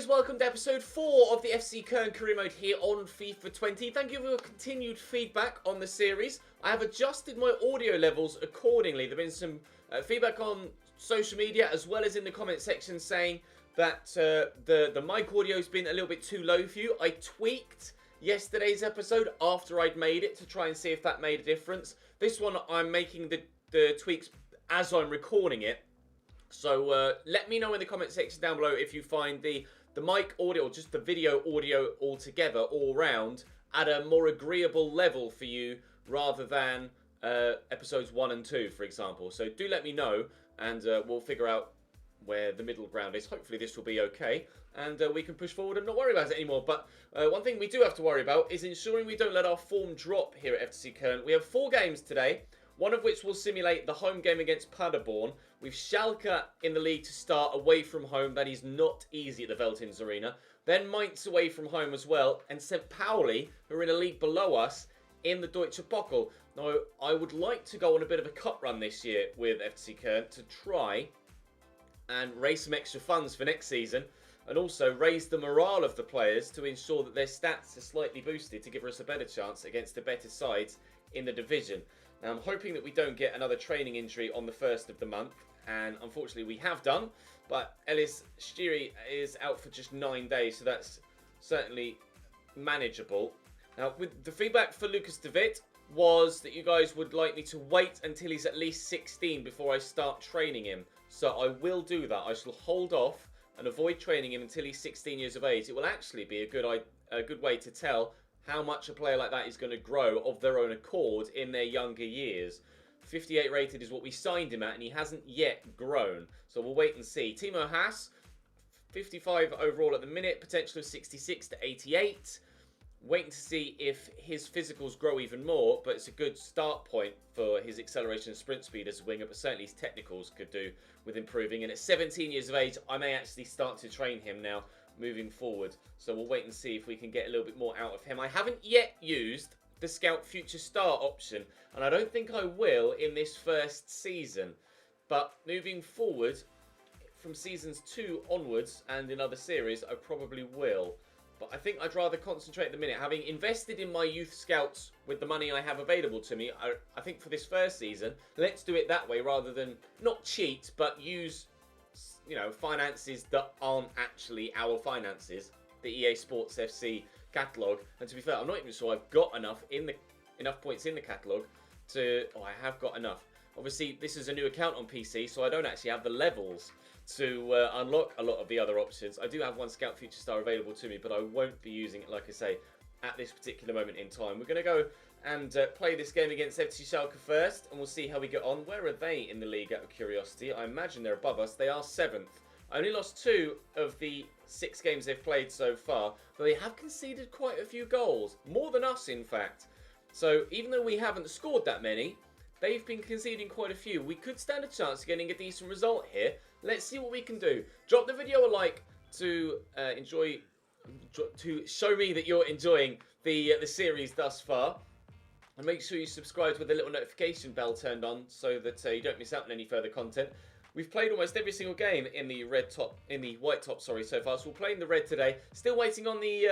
guys, welcome to episode 4 of the FC Köln career mode here on FIFA 20. Thank you for your continued feedback on the series. I have adjusted my audio levels accordingly. There has been some feedback on social media as well as in the comment section saying that the mic audio has been a little bit too low for you. I tweaked yesterday's episode after I'd made it to try and see if that made a difference. This one I'm making the tweaks as I'm recording it. So let me know in the comment section down below if you find the mic audio or just the video audio altogether all round at a more agreeable level for you rather than episodes 1 and 2, for example. So do let me know and we'll figure out where the middle ground is. Hopefully this will be okay and we can push forward and not worry about it anymore. But one thing we do have to worry about is ensuring we don't let our form drop here at FC Köln. We have 4 games today, one of which will simulate the home game against Paderborn. We've Schalke in the league to start away from home. That is not easy at the Veltins Arena. Then Mainz away from home as well. And St. Pauli, who are in a league below us, in the Deutsche Pokal. Now, I would like to go on a bit of a cup run this year with FC Köln to try and raise some extra funds for next season. And also raise the morale of the players to ensure that their stats are slightly boosted to give us a better chance against the better sides in the division. Now, I'm hoping that we don't get another training injury on the 1st of the month. And unfortunately we have done, but Ellis Stiri is out for just 9 days, so that's certainly manageable. Now, with the feedback for Lucas De Witt was that you guys would like me to wait until he's at least 16 before I start training him. So I will do that. I shall hold off and avoid training him until he's 16 years of age. It will actually be a good way to tell how much a player like that is going to grow of their own accord in their younger years. 58 rated is what we signed him at, and he hasn't yet grown. So we'll wait and see. Timo Haas, 55 overall at the minute, potential of 66 to 88. Waiting to see if his physicals grow even more, but it's a good start point for his acceleration and sprint speed as a winger, but certainly his technicals could do with improving. And at 17 years of age, I may actually start to train him now moving forward. So we'll wait and see if we can get a little bit more out of him. I haven't yet used the Scout Future Star option, and I don't think I will in this first season, but moving forward from seasons 2 onwards and in other series I probably will. But I think I'd rather concentrate at the minute, having invested in my youth scouts with the money I have available to me. I think for this first season, let's do it that way rather than not cheat but use, you know, finances that aren't actually our finances, the EA Sports FC catalogue. And to be fair, I'm not even sure I've got enough points in the catalogue to... Oh, I have got enough. Obviously, this is a new account on PC, so I don't actually have the levels to unlock a lot of the other options. I do have one Scout Future Star available to me, but I won't be using it, like I say, at this particular moment in time. We're going to go and play this game against FC Schalke first, and we'll see how we get on. Where are they in the league, out of curiosity? I imagine they're above us. They are 7th. I only lost 2 of the 6 games they've played so far, but they have conceded quite a few goals. More than us, in fact. So even though we haven't scored that many, they've been conceding quite a few. We could stand a chance of getting a decent result here. Let's see what we can do. Drop the video a like to show me that you're enjoying the series thus far. And make sure you subscribe with the little notification bell turned on so that you don't miss out on any further content. We've played almost every single game in the white top, so far. So we'll play in the red today. Still waiting on the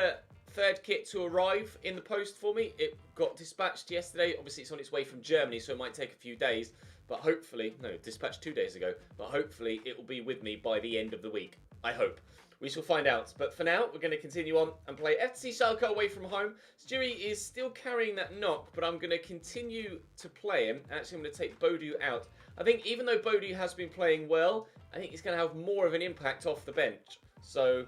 3rd kit to arrive in the post for me. It got dispatched yesterday. Obviously, it's on its way from Germany, so it might take a few days. But hopefully, no, dispatched 2 days ago. But hopefully, it will be with me by the end of the week. I hope. We shall find out. But for now, we're going to continue on and play FC Schalke away from home. Stiri is still carrying that knock, but I'm going to continue to play him. Actually, I'm going to take Bodu out. I think even though Bodu has been playing well, I think he's going to have more of an impact off the bench. So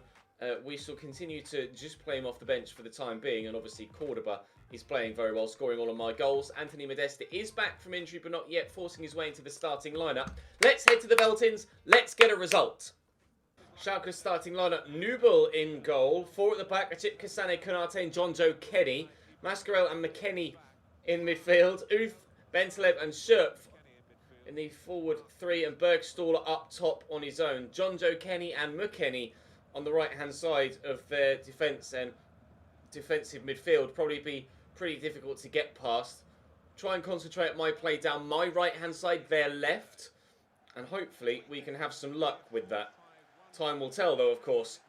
we shall continue to just play him off the bench for the time being. And obviously, Cordoba is playing very well, scoring all of my goals. Anthony Modesta is back from injury, but not yet forcing his way into the starting lineup. Let's head to the Veltins. Let's get a result. Schalke's starting lineup: Nubel in goal, 4 at the back, Achip Kasane, Konate and John Joe Kenny. Mascarell and McKennie in midfield. Uth, Bentaleb and Schurf in the forward 3, and Bergstaller up top on his own. John Joe Kenny and McKennie on the right-hand side of their defence and defensive midfield. Probably be pretty difficult to get past. Try and concentrate my play down my right-hand side, their left, and hopefully we can have some luck with that. Time will tell, though, of course.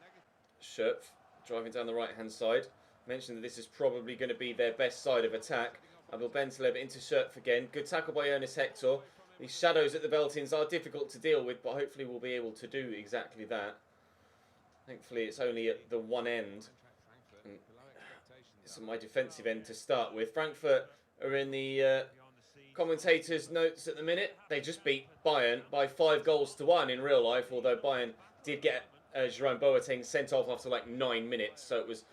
Schöpf driving down the right-hand side. Mentioned that this is probably going to be their best side of attack. Abel Bentaleb into Schöpf again. Good tackle by Ernest Hector. These shadows at the Veltins are difficult to deal with, but hopefully we'll be able to do exactly that. Thankfully, it's only at the one end. And it's my defensive end to start with. Frankfurt are in the commentators' notes at the minute. They just beat Bayern by 5-1 in real life, although Bayern did get Jerome Boateng sent off after like 9 minutes, so it was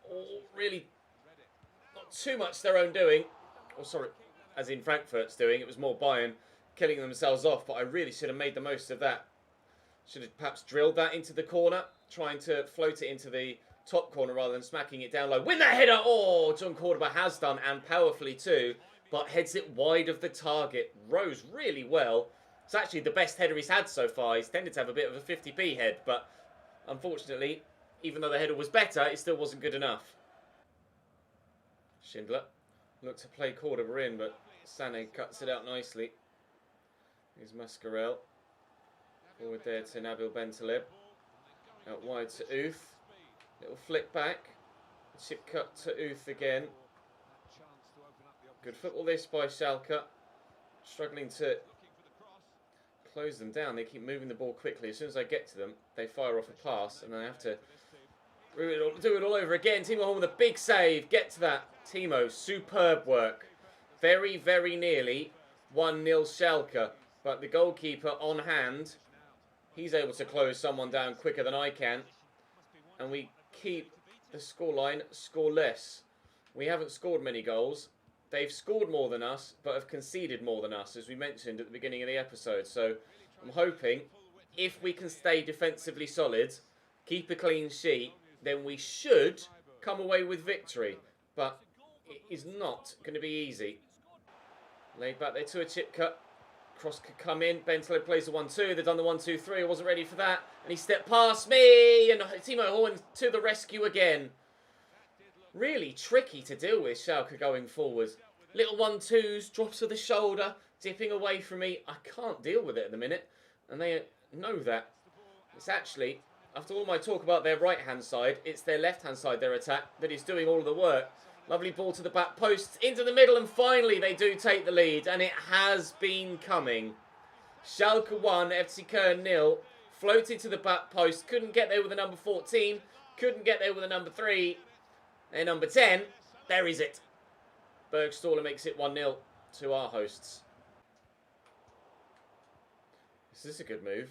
all really not too much their own doing. Oh, sorry, as in Frankfurt's doing. It was more Bayern killing themselves off, but I really should have made the most of that. Should have perhaps drilled that into the corner, trying to float it into the top corner rather than smacking it down low. Win that header! Oh, John Cordoba has done, and powerfully too, but heads it wide of the target. Rose really well. It's actually the best header he's had so far. He's tended to have a bit of a 50p head, but unfortunately, even though the header was better, it still wasn't good enough. Schindler looked to play Cordoba in, but Sané cuts it out nicely. Here's Mascarell. Forward there to Nabil Bentaleb. Out wide to Uth. Little flick back. Chip cut to Uth again. Good football this by Schalke. Struggling to close them down. They keep moving the ball quickly. As soon as I get to them, they fire off a pass, and I have to do it all over again. Timo Horn with a big save. Get to that. Timo, superb work. Very, very nearly 1-0 Schalke. But the goalkeeper on hand, he's able to close someone down quicker than I can. And we keep the scoreline scoreless. We haven't scored many goals. They've scored more than us, but have conceded more than us, as we mentioned at the beginning of the episode. So I'm hoping if we can stay defensively solid, keep a clean sheet, then we should come away with victory. But it is not going to be easy. Laid back there to a chip cut. Cross could come in. Bentaleb plays the 1-2. They've done the 1-2-3. I wasn't ready for that. And he stepped past me. And Timo Horn to the rescue again. Really tricky to deal with, Schalke going forward. Little 1-2s, drops of the shoulder, dipping away from me. I can't deal with it at the minute. And they know that. It's actually, after all my talk about their right-hand side, it's their left-hand side, their attack, that is doing all of the work. Lovely ball to the back post, into the middle, and finally they do take the lead, and it has been coming. Schalke 1, FC Köln 0, floated to the back post, couldn't get there with the number 14, couldn't get there with the number 3, and number 10, there is it. Bergstaller makes it 1-0 to our hosts. This is a good move.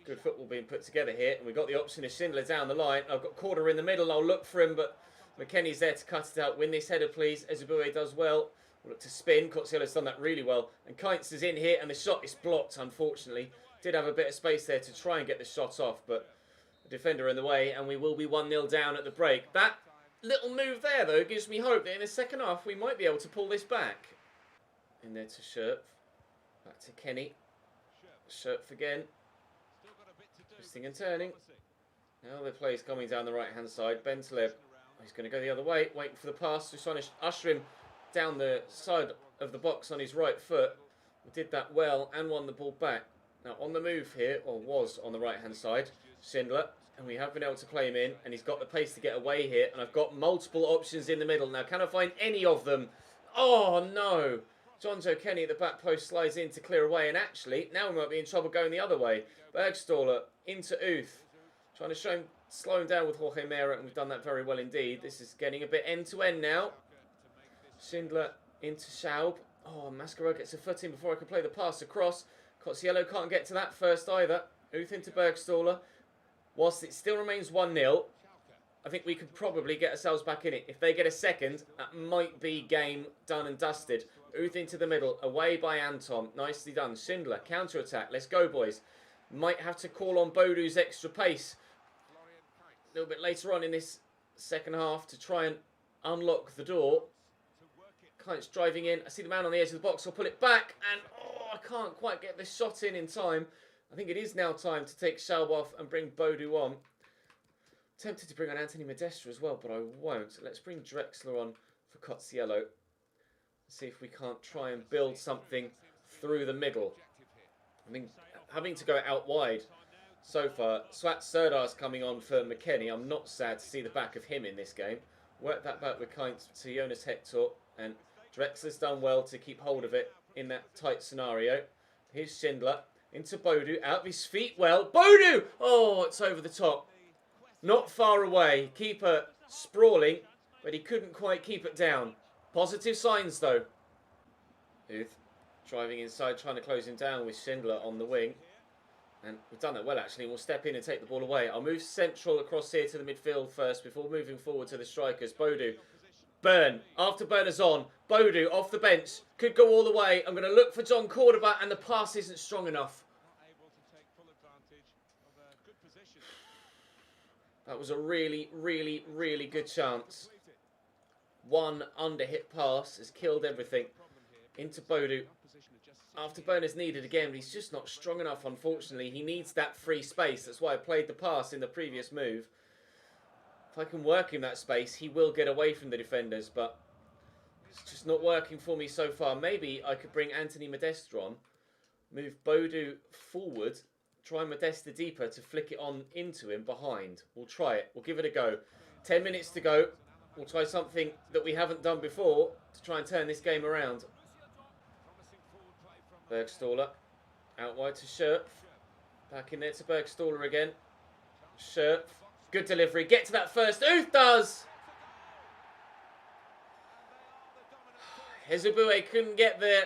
Good football being put together here, and we've got the option of Schindler down the line. I've got Corder in the middle, I'll look for him, but McKennie's there to cut it out. Win this header, please. Ezebue does well. We'll look to spin. Cotzielo's done that really well. And Kainz is in here, and the shot is blocked, unfortunately. Did have a bit of space there to try and get the shot off, but the defender in the way, and we will be 1-0 down at the break. That little move there, though, gives me hope that in the second half we might be able to pull this back. In there to Schöpf. Back to Kenny. Schöpf again. Twisting and turning. Now the play's coming down the right-hand side. Bentaleb. He's going to go the other way, waiting for the pass. Just trying to usher him down the side of the box on his right foot. He did that well and won the ball back. Now on the move here, or was on the right-hand side, Schindler. And we have been able to play him in, and he's got the pace to get away here. And I've got multiple options in the middle. Now, can I find any of them? Oh, no. Jonjo Kenny at the back post slides in to clear away. And actually, now we might be in trouble going the other way. Bergstaller into Uth. Trying to show him, slow him down with Jorge Mera, and we've done that very well indeed. This is getting a bit end-to-end now. Schindler into Schaub. Oh, Mascaro gets a foot in before I can play the pass across. Cozziello can't get to that first either. Uth into Bergstaller. Whilst it still remains 1-0, I think we could probably get ourselves back in it. If they get a second, that might be game done and dusted. Uth into the middle, away by Anton. Nicely done. Schindler, counter-attack. Let's go, boys. Might have to call on Bodu's extra pace a little bit later on in this second half to try and unlock the door. Kainz driving in. I see the man on the edge of the box. I'll pull it back, and oh, I can't quite get this shot in time. I think it is now time to take Schaub off and bring Bodu on. Tempted to bring on Anthony Modesta as well, but I won't. Let's bring Drexler on for Cozziello. See if we can't try and build something through the middle. I mean, having to go out wide so far. Swat Serdar's coming on for McKennie. I'm not sad to see the back of him in this game. Work that back with kind to Jonas Hector, and Drexler's done well to keep hold of it in that tight scenario. Here's Schindler into Bodu, out of his feet well. Bodu! Oh, it's over the top. Not far away. Keeper sprawling, but he couldn't quite keep it down. Positive signs though. Uth driving inside, trying to close him down with Schindler on the wing. And we've done that well, actually. We'll step in and take the ball away. I'll move central across here to the midfield first before moving forward to the strikers. Bodu. Burn. After Burner's on. Bodu off the bench. Could go all the way. I'm going to look for John Cordoba, and the pass isn't strong enough. That was a really, really, really good chance. One under-hit pass has killed everything. Into Bodu. After Burner's needed again, but he's just not strong enough, unfortunately. He needs that free space. That's why I played the pass in the previous move. If I can work him that space, he will get away from the defenders, but it's just not working for me so far. Maybe I could bring Anthony Modesta on, move Bodu forward, try Modesta deeper to flick it on into him behind. We'll try it. We'll give it a go. 10 minutes to go. We'll try something that we haven't done before to try and turn this game around. Bergstaller, out wide to Scherp. Back in there to Bergstaller again. Scherp, good delivery. Get to that first. Uth does! Hezebue couldn't get there.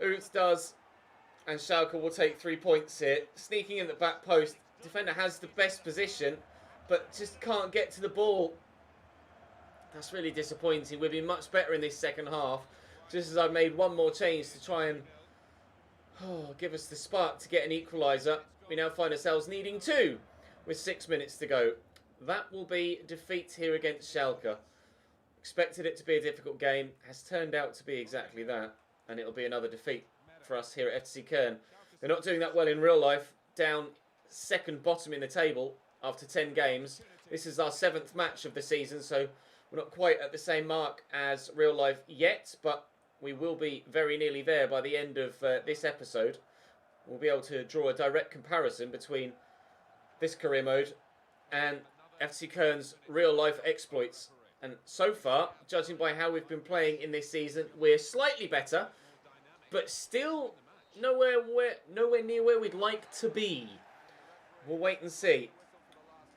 Uth does. And Schalke will take 3 points here. Sneaking in the back post. Defender has the best position, but just can't get to the ball. That's really disappointing. We've been much better in this second half. Just as I've made one more change to try and give us the spark to get an equaliser. We now find ourselves needing 2 with 6 minutes to go. That will be defeat here against Schalke. Expected it to be a difficult game. Has turned out to be exactly that. And it'll be another defeat for us here at FC Köln. They're not doing that well in real life. Down second bottom in the table after 10 games. This is our 7th match of the season, so we're not quite at the same mark as real life yet, but we will be very nearly there by the end of this episode. We'll be able to draw a direct comparison between this career mode and FC Köln's real-life exploits. And so far, judging by how we've been playing in this season, we're slightly better, but still nowhere near where we'd like to be. We'll wait and see.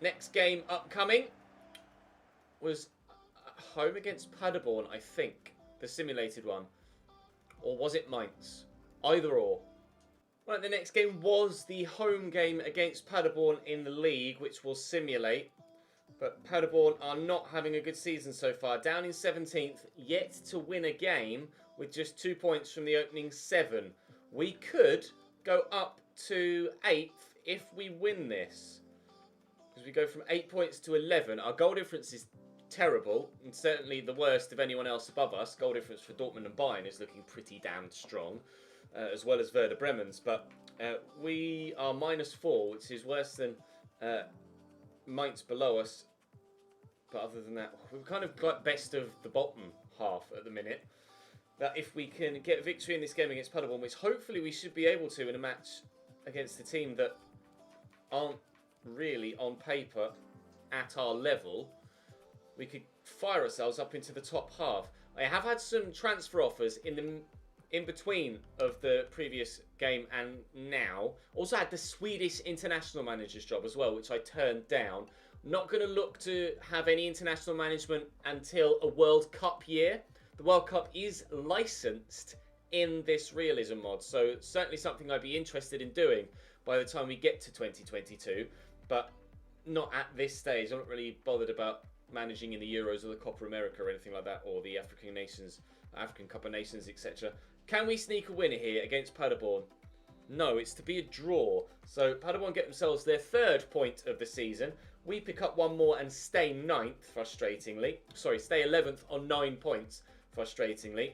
Next game upcoming was home against Paderborn, I think. The simulated one. Or was it Mainz? Either or. Right, the next game was the home game against Paderborn in the league, which we'll simulate. But Paderborn are not having a good season so far. Down in 17th, yet to win a game with just 2 points from the opening 7. We could go up to 8th if we win this. Because we go from 8 points to 11. Our goal difference is terrible, and certainly the worst of anyone else above us. Goal difference for Dortmund and Bayern is looking pretty damn strong, as well as Werder Bremen's. But we are -4, which is worse than Mainz below us. But other than that, we've kind of got best of the bottom half at the minute. That if we can get a victory in this game against Paderborn, which hopefully we should be able to in a match against a team that aren't really on paper at our level, we could fire ourselves up into the top half. I have had some transfer offers in between of the previous game and now. Also had the Swedish international manager's job as well, which I turned down. Not going to look to have any international management until a World Cup year. The World Cup is licensed in this realism mod, so certainly something I'd be interested in doing by the time we get to 2022, but not at this stage. I'm not really bothered about managing in the Euros or the Copa America or anything like that, or the African Cup of Nations, etc. Can we sneak a winner here against Paderborn? No, it's to be a draw. So Paderborn get themselves their 3rd point of the season. We pick up one more and stay 9th, frustratingly. Sorry, stay 11th on 9 points, frustratingly.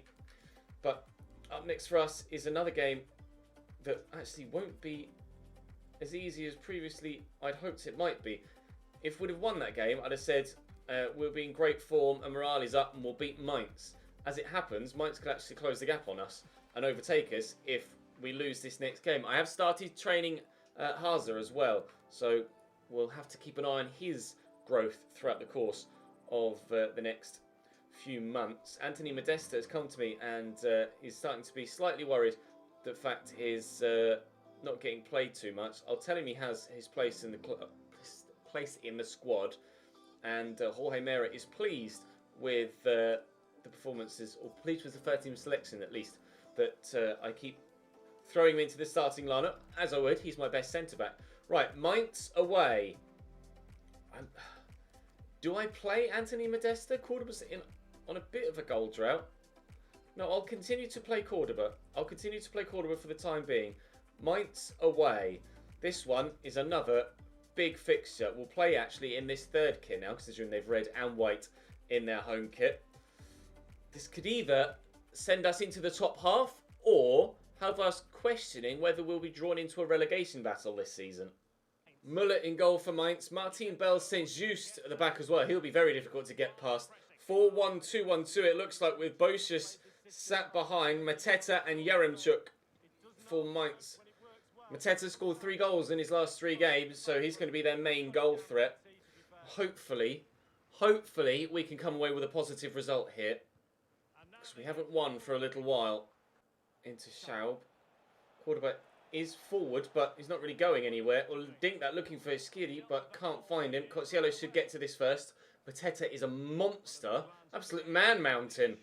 But up next for us is another game that actually won't be as easy as previously I'd hoped it might be. If we'd have won that game, I'd have said we'll be in great form and morale is up and we'll beat Mainz. As it happens, Mainz could actually close the gap on us and overtake us if we lose this next game. I have started training Haza as well. So we'll have to keep an eye on his growth throughout the course of the next few months. Anthony Modesta has come to me and is starting to be slightly worried that the fact is not getting played too much. I'll tell him he has his place in the squad, and Jorge Mera is pleased with the performances, or pleased with the first team selection at least, that I keep throwing him into the starting lineup, as I would. He's my best centre-back. Right, Mainz away. Do I play Anthony Modesta? Cordoba's on a bit of a goal drought. No, I'll continue to play Cordoba. I'll continue to play Cordoba for the time being. Mainz away. This one is another big fixture. We'll play actually in this third kit now, considering they've red and white in their home kit. This could either send us into the top half or have us questioning whether we'll be drawn into a relegation battle this season. Muller in goal for Mainz. Martin Bell sends Just at the back as well. He'll be very difficult to get past. 4-1-2-1-2 it looks like, with Bocius sat behind Mateta and Yaremchuk for Mainz. Mateta scored 3 goals in his last 3 games, so he's going to be their main goal threat. Hopefully we can come away with a positive result here, because we haven't won for a little while. Into Schaub. Cordoba is forward, but he's not really going anywhere. Well, Dink that looking for Skiri, but can't find him. Cotsiello should get to this first. Mateta is a monster. Absolute man mountain.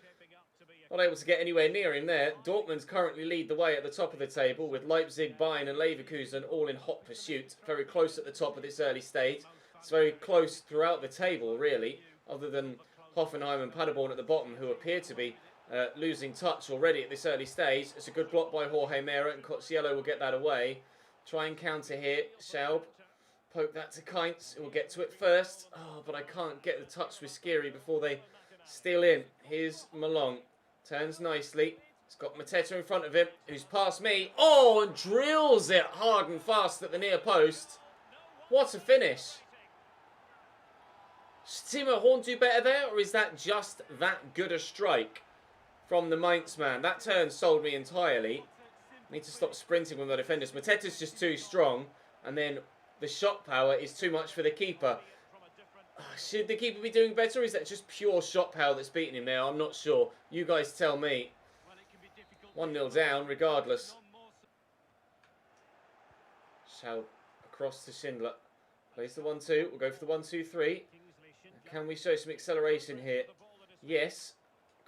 Not able to get anywhere near him there. Dortmund currently lead the way at the top of the table, with Leipzig, Bayern and Leverkusen all in hot pursuit. Very close at the top of this early stage. It's very close throughout the table, really, other than Hoffenheim and Paderborn at the bottom, who appear to be losing touch already at this early stage. It's a good block by Jorge Mera, and Cotsiello will get that away. Try and counter here. Schaub. Poke that to Kainz, who will get to it first. Oh, but I can't get the touch with Skiri before they steal in. Here's Malong. Turns nicely. He's got Mateta in front of him, who's past me. Oh, and drills it hard and fast at the near post. What a finish. Timo Horn do better there, or is that just that good a strike from the Mainz man? That turn sold me entirely. Need to stop sprinting with my defenders. Mateta's just too strong, and then the shot power is too much for the keeper. Should the keeper be doing better, or is that just pure shot power that's beating him there? I'm not sure. You guys tell me. 1-0 down, regardless. Shall across to Schindler. Plays the 1-2. We'll go for the 1-2-3. Can we show some acceleration here? Yes.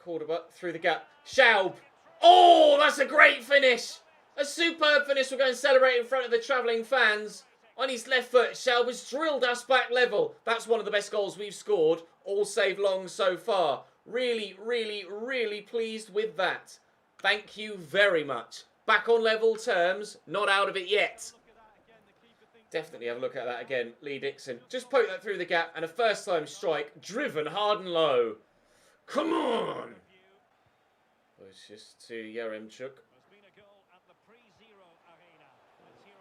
Cordoba through the gap. Schaub. Oh, that's a great finish. A superb finish. We're going to celebrate in front of the travelling fans. On his left foot, Schaub has drilled us back level. That's one of the best goals we've scored, all save long so far. Really, really, really pleased with that. Thank you very much. Back on level terms, not out of it yet. Definitely have a look at that again. Lee Dixon. Just poke that through the gap, and a first-time strike, driven hard and low. Come on! Oh, it's just to Yaremchuk.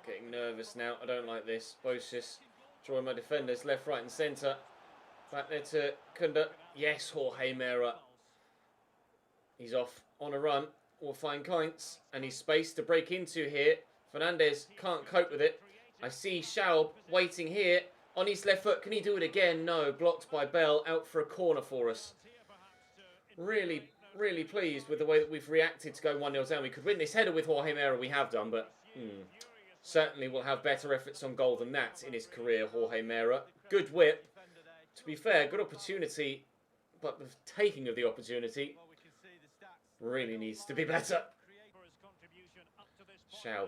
Getting nervous now. I don't like this. Bocius drawing my defenders left, right and centre. Back there to Kunda. Yes, Jorge Mera. He's off on a run. We'll find Kainz. And he's space to break into here. Fernandez can't cope with it. I see Schaub waiting here. On his left foot. Can he do it again? No. Blocked by Bell. Out for a corner for us. Really, really pleased with the way that we've reacted to go 1-0 down. We could win this header with Jorge Mera. We have done, but... certainly will have better efforts on goal than that in his career, Jorge Mera. Good whip. To be fair, good opportunity, but the taking of the opportunity really needs to be better. Schaub,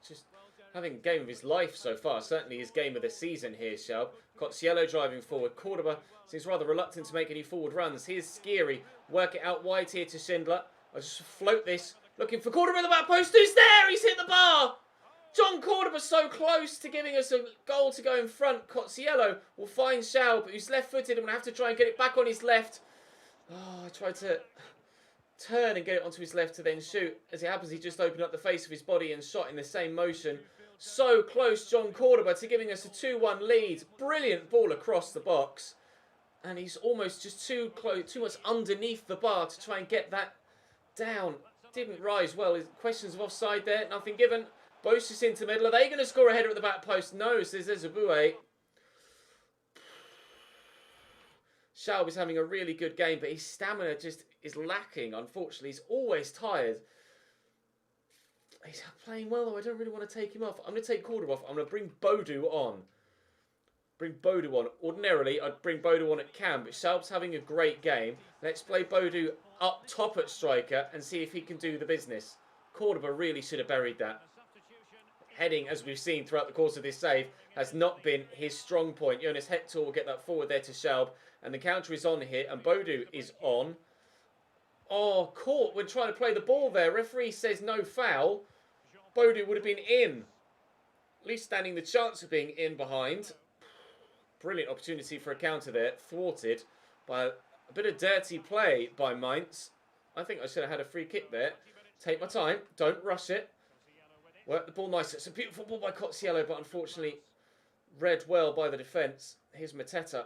just having a game of his life so far. Certainly his game of the season here, Schaub. Cotsiello driving forward. Cordoba seems rather reluctant to make any forward runs. Here's Skiri. Work it out wide here to Schindler. I'll just float this. Looking for Cordoba in the back post. Who's there? He's hit the bar. John Cordoba so close to giving us a goal to go in front. Cotsiello will find Schaub, who's left-footed and will have to try and get it back on his left. Oh, I tried to turn and get it onto his left to then shoot. As it happens, he just opened up the face of his body and shot in the same motion. So close, John Cordoba, to giving us a 2-1 lead. Brilliant ball across the box. And he's almost just too close, too much underneath the bar to try and get that down. Didn't rise well. Questions of offside there, nothing given. Bosch is into middle. Are they going to score a header at the back post? No, says Ezebue. Schalke's having a really good game, but his stamina just is lacking, unfortunately. He's always tired. He's playing well, though. I don't really want to take him off. I'm going to take Cordoba off. I'm going to bring Bodu on. Ordinarily, I'd bring Bodu on at cam, but Schalke's having a great game. Let's play Bodu up top at striker and see if he can do the business. Cordoba really should have buried that. Heading, as we've seen throughout the course of this save, has not been his strong point. Jonas Hector will get that forward there to Schalke. And the counter is on here, and Bodu is on. Oh, caught when trying to play the ball there. Referee says no foul. Bodu would have been in. At least standing the chance of being in behind. Brilliant opportunity for a counter there. Thwarted by a bit of dirty play by Mainz. I think I should have had a free kick there. Take my time. Don't rush it. Work the ball nice. It's a beautiful ball by Cotsiello, but unfortunately read well by the defence. Here's Mateta.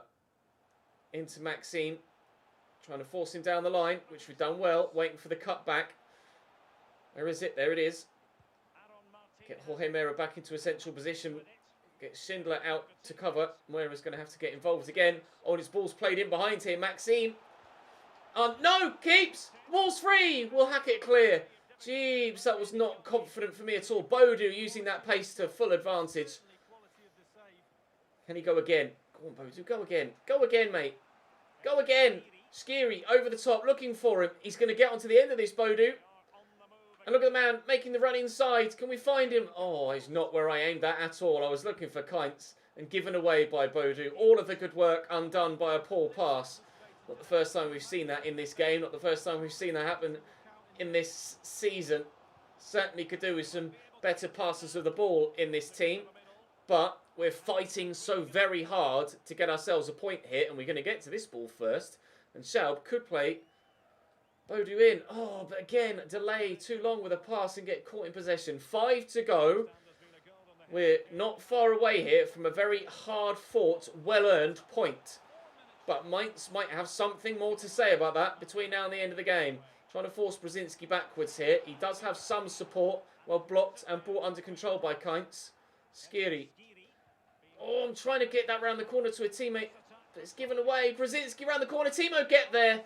Into Maxime. Trying to force him down the line, which we've done well. Waiting for the cut back. Where is it? There it is. Get Jorge Mera back into a central position. Get Schindler out to cover. Moira's going to have to get involved again. Oh, his ball's played in behind here. Maxime. No! Keeps! Ball's free! We'll hack it clear. Jeebs, that was not confident for me at all. Bodu using that pace to full advantage. Can he go again? Go on, Bodu. Go again. Go again, mate. Go again. Skiri over the top, looking for him. He's going to get onto the end of this, Bodu. And look at the man making the run inside. Can we find him? Oh, he's not where I aimed that at all. I was looking for Kainz and given away by Bodu. All of the good work undone by a poor pass. Not the first time we've seen that in this game. Not the first time we've seen that happen in this season. Certainly could do with some better passes of the ball in this team. But we're fighting so very hard to get ourselves a point here. And we're going to get to this ball first. And Schalke could play Bodu in. Oh, but again, delay too long with a pass and get caught in possession. 5 to go. We're not far away here from a very hard-fought, well-earned point. But Mainz might have something more to say about that between now and the end of the game. Trying to force Brzezinski backwards here. He does have some support. Well blocked and brought under control by Kainz. Skiri. Oh, I'm trying to get that round the corner to a teammate. But it's given away. Brzezinski round the corner. Timo, get there.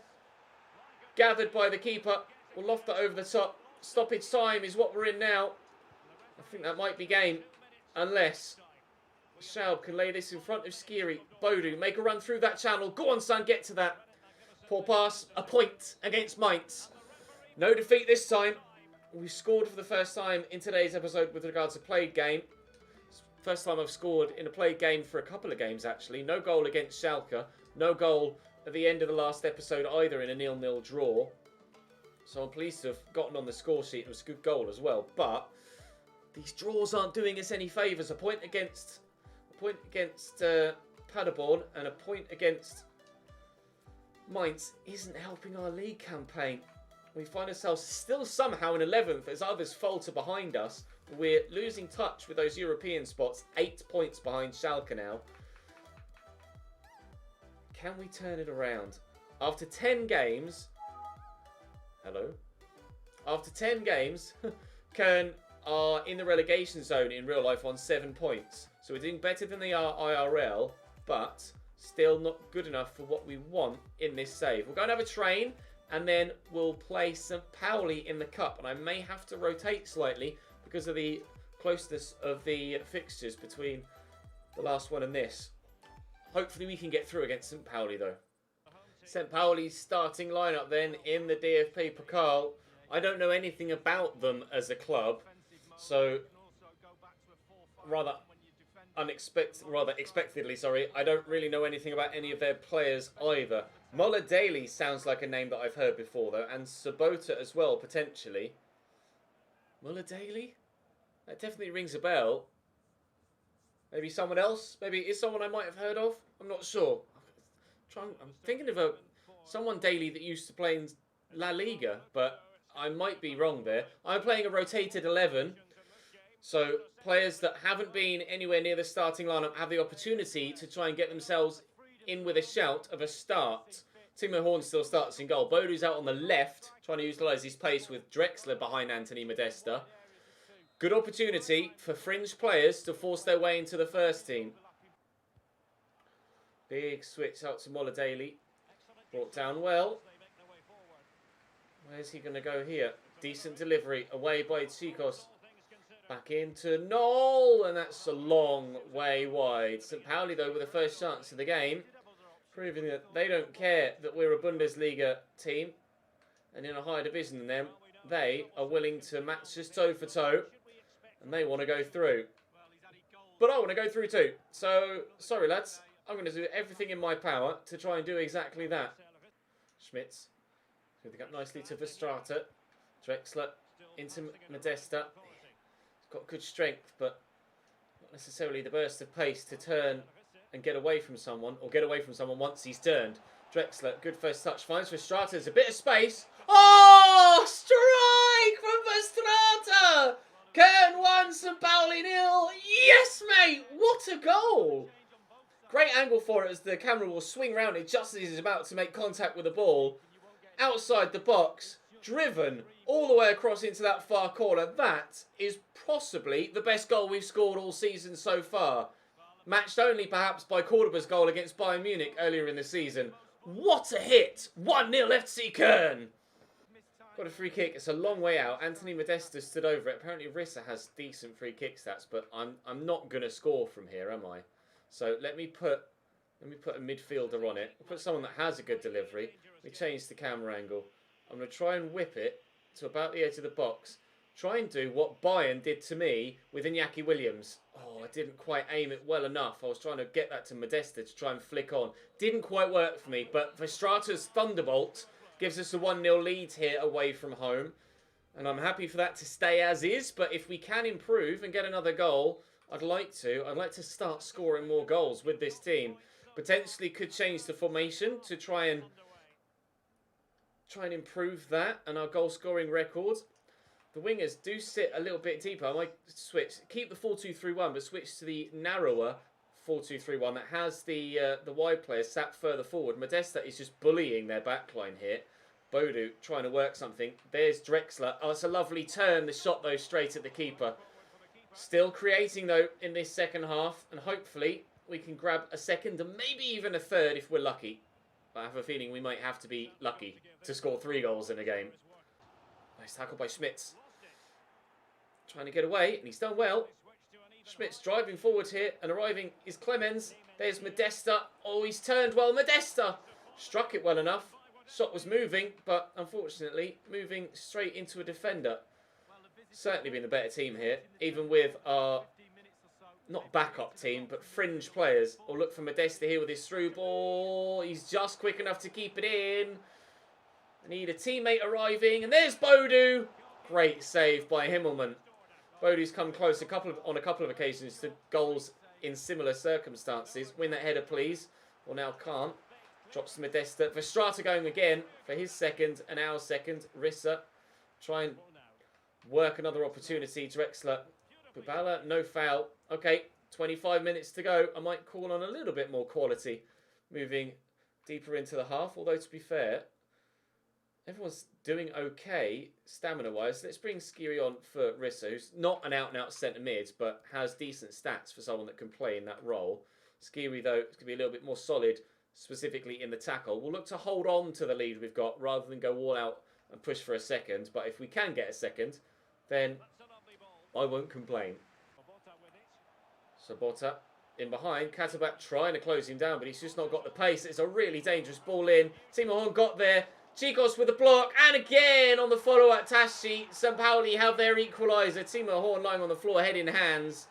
Gathered by the keeper. We'll loft that over the top. Stoppage time is what we're in now. I think that might be game. Unless Schalke can lay this in front of Skiri. Bodu, make a run through that channel. Go on, son, get to that. Poor pass. A point against Mainz. No defeat this time. We scored for the first time in today's episode with regards to played game. First time I've scored in a played game for a couple of games, actually. No goal against Schalke. No goal at the end of the last episode either in a 0-0 draw. So I'm pleased to have gotten on the score sheet. It was a good goal as well. But these draws aren't doing us any favours. A point against Paderborn and a point against Mainz isn't helping our league campaign. We find ourselves still somehow in 11th as others falter behind us. We're losing touch with those European spots. 8 points behind Schalke now. Can we turn it around? After 10 games... Hello? After 10 games, Köln are in the relegation zone in real life on 7 points. So we're doing better than they are IRL, but still not good enough for what we want in this save. We're going to have a train, and then we'll play St. Pauli in the cup. And I may have to rotate slightly because of the closeness of the fixtures between the last one and this. Hopefully we can get through against St. Pauli, though. St. Pauli's starting lineup then in the DFB Pokal. I don't know anything about them as a club, so rather expectedly, sorry, I don't really know anything about any of their players either. Mola Daly sounds like a name that I've heard before, though, and Sabota as well, potentially. Mola Daly? That definitely rings a bell. Maybe someone else? Maybe it is someone I might have heard of? I'm not sure. I'm thinking of someone Daly that used to play in La Liga, but I might be wrong there. I'm playing a rotated 11, so players that haven't been anywhere near the starting lineup have the opportunity to try and get themselves in with a shout of a start. Timo Horn still starts in goal. Bodu's out on the left, trying to utilise his pace with Drexler behind Anthony Modesta. Good opportunity for fringe players to force their way into the first team. Big switch out to Mola Daly. Brought down well. Where's he going to go here? Decent delivery. Away by Chicos. Back into Knoll. And that's a long way wide. St. Pauli, though, with the first chance of the game. Proving that they don't care that we're a Bundesliga team. And in a higher division than them. They are willing to match us toe for toe. And they want to go through. But I want to go through too. So, sorry lads. I'm going to do everything in my power to try and do exactly that. Schmitz. Moving up nicely to Verstrata. Drexler into Modesta. He's got good strength, but not necessarily the burst of pace to turn and get away from someone. Or get away from someone once he's turned. Drexler, good first touch. Finds Verstrata. There's a bit of space. Oh! Strike from Verstrata! Köln 1, St. Pauli 0. Yes, mate! What a goal! Great angle for it as the camera will swing round it just as he's about to make contact with the ball. Outside the box, driven all the way across into that far corner. That is possibly the best goal we've scored all season so far. Matched only perhaps by Cordoba's goal against Bayern Munich earlier in the season. What a hit! 1-0 FC Köln. Got a free kick. It's a long way out. Anthony Modesta stood over it. Apparently Rissa has decent free kick stats, but I'm not going to score from here, am I? So let me put a midfielder on it. I'll put someone that has a good delivery. Let me change the camera angle. I'm going to try and whip it to about the edge of the box. Try and do what Bayern did to me with Iñaki Williams. Oh, I didn't quite aim it well enough. I was trying to get that to Modesta to try and flick on. Didn't quite work for me, but Verstrata's Thunderbolt gives us a 1-0 lead here away from home. And I'm happy for that to stay as is. But if we can improve and get another goal, I'd like to start scoring more goals with this team. Potentially could change the formation to try and improve that and our goal scoring record. The wingers do sit a little bit deeper. I might switch, keep the 4-2-3-1, but switch to the narrower 4-2-3-1 that has the wide players sat further forward. Modesta is just bullying their backline here. Bodu trying to work something. There's Drexler. Oh, it's a lovely turn. The shot, though, straight at the keeper. Still creating, though, in this second half. And hopefully we can grab a second and maybe even a third if we're lucky. I have a feeling we might have to be lucky to score 3 goals in a game. Nice tackle by Schmitz. Trying to get away, and he's done well. Schmitz driving forward here, and arriving is Clemens. There's Modesta. Oh, he's turned well. Modesta struck it well enough. Shot was moving, but unfortunately moving straight into a defender. Certainly been the better team here, even with our, not backup team, but fringe players. Or look for Modesta here with his through ball. He's just quick enough to keep it in. I need a teammate arriving, and there's Bodu. Great save by Himmelman. Bodu's come close on a couple of occasions to goals in similar circumstances. Win that header, please. Well, now can't. Drops to Modesta. Verstrata going again for his second and our second. Rissa try and work another opportunity. Drexler. Bubala, no foul. Okay, 25 minutes to go. I might call on a little bit more quality moving deeper into the half. Although, to be fair, everyone's doing okay stamina-wise. Let's bring Skiri on for Rissa, who's not an out-and-out centre mid, but has decent stats for someone that can play in that role. Skiri, though, is going to be a little bit more solid, specifically in the tackle. We'll look to hold on to the lead we've got rather than go all out and push for a second. But if we can get a second, then I won't complain. Sabota in behind. Katabat trying to close him down, but he's just not got the pace. It's a really dangerous ball in. Timo Horn got there. Chicos with the block, and again on the follow-up Tashi. St. Pauli have their equaliser. Timo Horn lying on the floor, head in hands.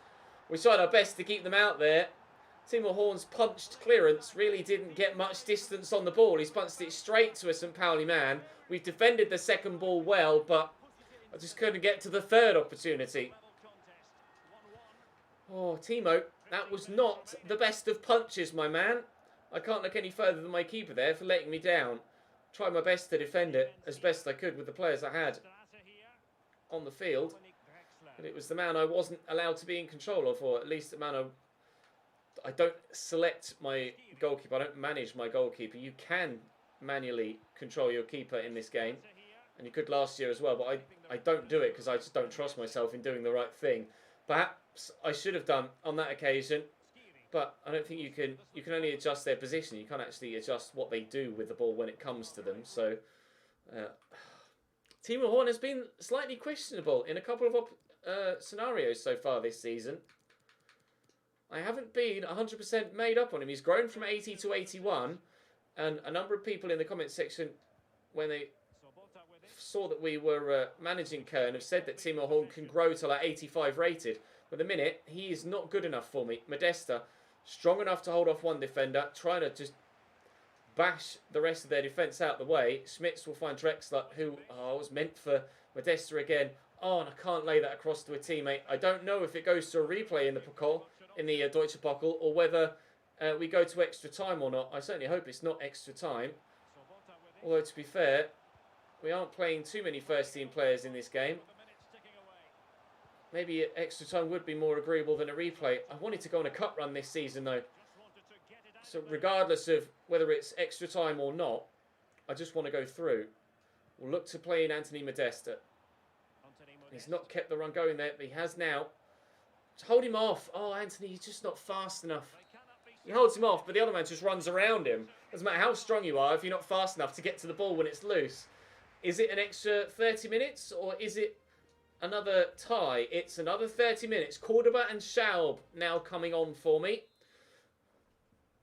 We tried our best to keep them out there. Timo Horn's punched clearance really didn't get much distance on the ball. He's punched it straight to a St. Pauli man. We've defended the second ball well, but I just couldn't get to the third opportunity. Oh, Timo, that was not the best of punches, my man. I can't look any further than my keeper there for letting me down. Tried my best to defend it as best I could with the players I had on the field. But it was the man I wasn't allowed to be in control of, or at least the man I don't select my goalkeeper. I don't manage my goalkeeper. You can manually control your keeper in this game. And you could last year as well, but I don't do it because I just don't trust myself in doing the right thing. Perhaps I should have done on that occasion, but I don't think you can only adjust their position. You can't actually adjust what they do with the ball when it comes to them. So Timo Horn has been slightly questionable in a couple of scenarios so far this season. I haven't been 100% made up on him. He's grown from 80 to 81, and a number of people in the comment section, when they saw that we were managing Köln, have said that Timo Horn can grow to like 85 rated. But at the minute, he is not good enough for me. Modesta, strong enough to hold off one defender, trying to just bash the rest of their defence out the way. Schmitz will find Drexler, who was meant for Modesta again. Oh, and I can't lay that across to a teammate. I don't know if it goes to a replay in the Pokal, in the Deutsche Pokal, or whether we go to extra time or not. I certainly hope it's not extra time. Although, to be fair, we aren't playing too many first-team players in this game. Maybe extra time would be more agreeable than a replay. I wanted to go on a cup run this season, though. So regardless of whether it's extra time or not, I just want to go through. We'll look to play in Anthony Modesta. He's not kept the run going there, but he has now. Just hold him off. Oh, Anthony, he's just not fast enough. He holds him off, but the other man just runs around him. Doesn't matter how strong you are if you're not fast enough to get to the ball when it's loose. Is it an extra 30 minutes or is it another tie? It's another 30 minutes. Cordoba and Schaub now coming on for me.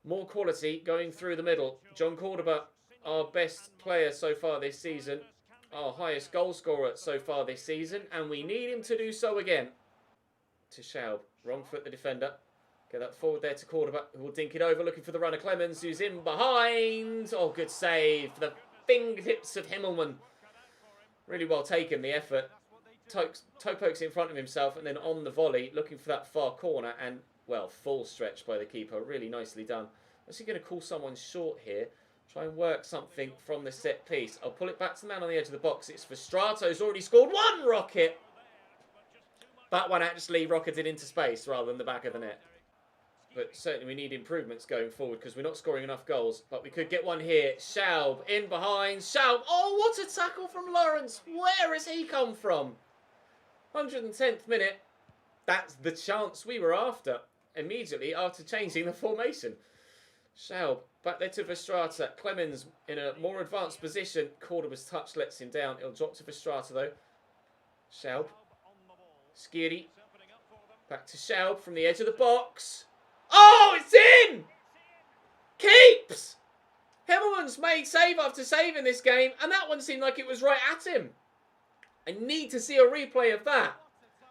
More quality going through the middle. John Cordoba, our best player so far this season. Our highest goal scorer so far this season. And we need him to do so again. To Schaub. Wrong foot the defender. Get that forward there to Cordoba, who will dink it over. Looking for the runner Clemens, who's in behind. Oh, good save for the fingertips of Himmelmann. Really well taken, the effort. Toe pokes in front of himself and then on the volley, looking for that far corner and, well, full stretch by the keeper. Really nicely done. Is he going to call someone short here? Try and work something from the set piece. I'll pull it back to the man on the edge of the box. It's Verstrato, who's already scored one rocket. That one actually rocketed into space rather than the back of the net. But certainly we need improvements going forward because we're not scoring enough goals. But we could get one here. Schaub in behind. Schaub. Oh, what a tackle from Lawrence. Where has he come from? 110th minute. That's the chance we were after. Immediately after changing the formation. Schaub back there to Verstrata. Clemens in a more advanced position. Cordoba's touch lets him down. It'll drop to Verstrata though. Schaub. Skiri. Back to Schaub from the edge of the box. Oh, it's in! Keeps! Himmelmann's made save after save in this game, and that one seemed like it was right at him. I need to see a replay of that.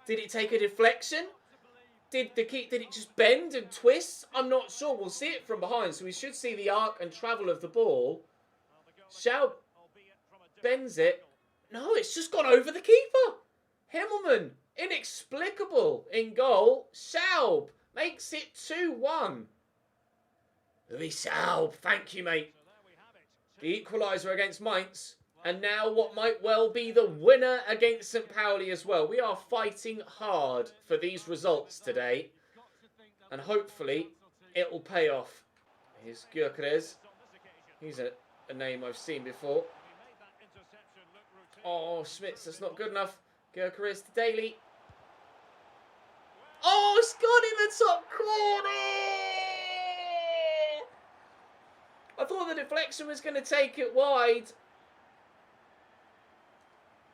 Did it take a deflection? Did it just bend and twist? I'm not sure. We'll see it from behind, so we should see the arc and travel of the ball. Schaub bends it. No, it's just gone over the keeper. Himmelmann, inexplicable in goal. Schaub makes it 2-1. Louis Schaub, thank you, mate. The equaliser against Mainz. And now what might well be the winner against St. Pauli as well. We are fighting hard for these results today. And hopefully it will pay off. Here's Gyökeres. He's a name I've seen before. Oh, Schmitz, that's not good enough. Gyökeres to Daly. Oh, it's gone in the top corner! I thought the deflection was going to take it wide.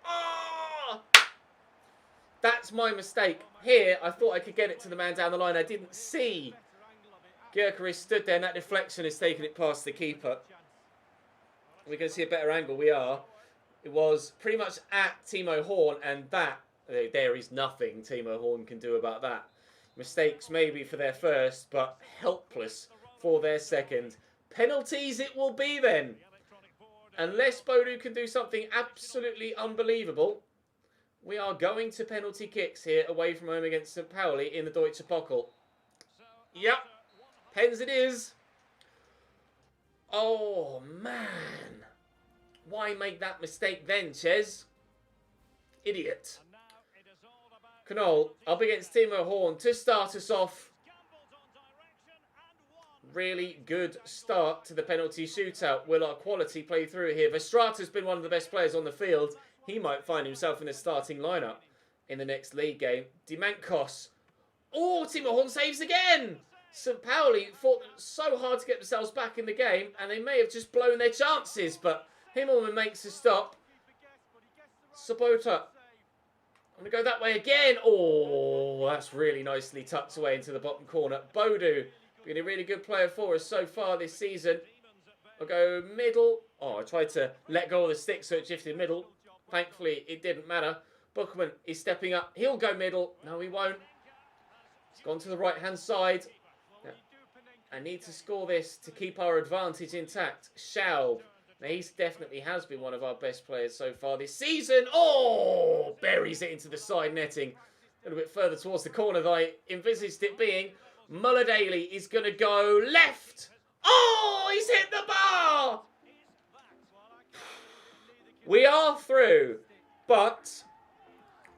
Oh! That's my mistake. Here, I thought I could get it to the man down the line. I didn't see. Gyökeres stood there and that deflection has taken it past the keeper. We're going to see a better angle. We are. It was pretty much at Timo Horn, and that, there is nothing Timo Horn can do about that. Mistakes maybe for their first, but helpless for their second. Penalties it will be then. Unless Bodu can do something absolutely unbelievable, we are going to penalty kicks here away from home against St. Pauli in the Deutsche Pokal. Yep, pens it is. Oh, man. Why make that mistake then, Ches? Idiot. Knoll up against Timo Horn to start us off. really good start to the penalty shootout. Will our quality play through here? Verstraeten's been one of the best players on the field. He might find himself in the starting lineup in the next league game. Dimankos. Oh, Timo Horn saves again. St. Pauli fought so hard to get themselves back in the game, and they may have just blown their chances, but Himmelman makes a stop. Sabota. I'm going to go that way again. Oh, that's really nicely tucked away into the bottom corner. Bodu, been a really good player for us so far this season. I'll go middle. Oh, I tried to let go of the stick so it shifted middle. Thankfully, it didn't matter. Bookman is stepping up. He'll go middle. No, he won't. He's gone to the right-hand side. Now, I need to score this to keep our advantage intact. Schaub. Now, he definitely has been one of our best players so far this season. Oh, buries it into the side netting. A little bit further towards the corner than I envisaged it being. Muller-Daly is going to go left. Oh, he's hit the bar. We are through, but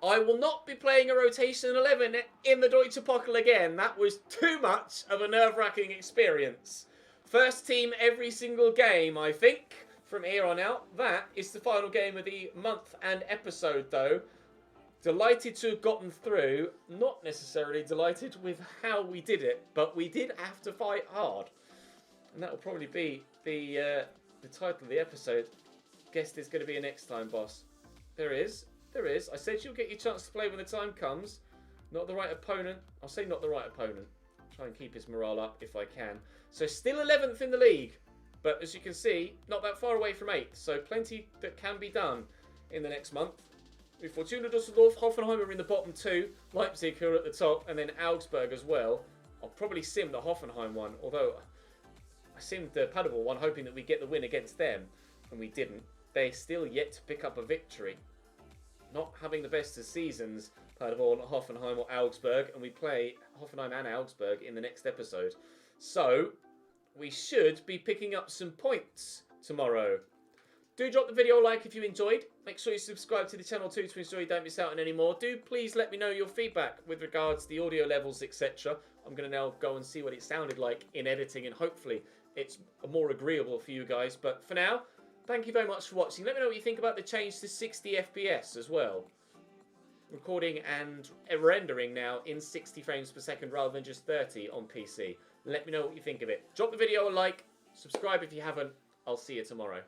I will not be playing a rotation 11 in the Deutsche Pokal again. That was too much of a nerve-wracking experience. First team every single game, I think, from here on out. That is the final game of the month and episode, though. Delighted to have gotten through. Not necessarily delighted with how we did it, but we did have to fight hard. And that will probably be the title of the episode. Guess there's going to be a next time, boss. There is. There is. I said you'll get your chance to play when the time comes. Not the right opponent. I'll say not the right opponent. Try and keep his morale up if I can. So still 11th in the league. But as you can see, not that far away from 8th. So plenty that can be done in the next month. With Fortuna Düsseldorf, Hoffenheim are in the bottom 2. Leipzig who are at the top. And then Augsburg as well. I'll probably sim the Hoffenheim one. Although I simmed the Paderborn one hoping that we'd get the win against them. And we didn't. They're still yet to pick up a victory. Not having the best of seasons, Paderborn, Hoffenheim or Augsburg. And we play Hoffenheim and Augsburg in the next episode. So we should be picking up some points tomorrow. Do drop the video a like if you enjoyed. Make sure you subscribe to the channel too to ensure you don't miss out on any more. Do please let me know your feedback with regards to the audio levels, etc. I'm going to now go and see what it sounded like in editing, and hopefully it's more agreeable for you guys. But for now, thank you very much for watching. Let me know what you think about the change to 60 FPS as well. Recording and rendering now in 60 frames per second rather than just 30 on PC. Let me know what you think of it. Drop the video a like, subscribe if you haven't. I'll see you tomorrow.